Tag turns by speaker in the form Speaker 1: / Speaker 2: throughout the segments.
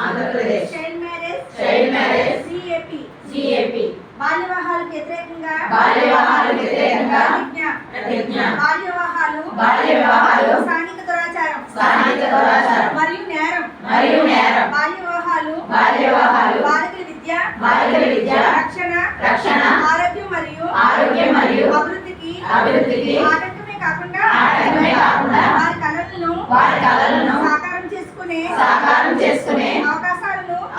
Speaker 1: Andhra Pradesh child marriage CAP బాల్య వివాహాలకు వ్యతిరేకంగా ప్రతిజ్ఞ బాల్య వివాహాలు స్థానిక దురాచారం మరియు నేరం బాల్య వివాహాలు బాలికల విద్య రక్షణ ఆరోగ్యం మరియు అభివృద్ధికి ఆటంకమే కాకుండా వారి కలలను సాకారం చేసుకునే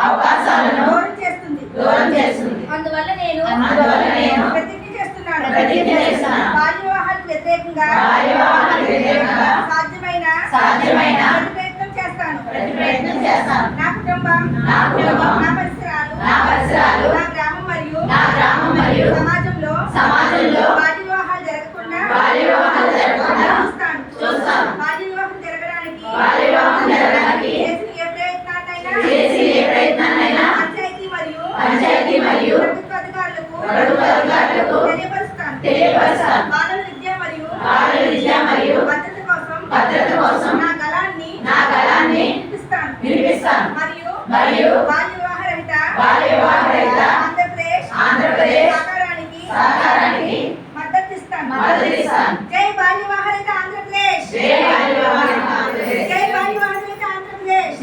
Speaker 1: అవకాశాలను దూరం చేస్తుంది. అందువల్ల నేను ప్రతిజ్ఞ చేస్తున్నాను బాల్య వివాహాలకు వ్యతిరేకంగా సాధ్యమైన ప్రతి ప్రయత్నం చేస్తాను. నా కుటుంబం నా పరిసరాలు నా గ్రామం మరియు సమాజంలో బాల్య వివాహాలు జరగకుండా చూస్తాను. బాల్య వివాహం జరగడానికి చేసిన ఏ ప్రయత్నాన్నైనా పంచాయతీ మరియు ప్రభుత్వ అధికారులకు తెలియపరుస్తాను. బాలల విద్య మరియు భద్రత కోసం నా గళాన్ని వినిపిస్తాను. మరియు బాల్య వివాహ రహిత ఆంధ్రప్రదేశ్ సహకారానికి మద్దతిస్తాను. జై బాల్య వివాహ రహిత ఆంధ్రప్రదేశ్. జై బాల్య వివాహ రహిత ఆంధ్రప్రదేశ్.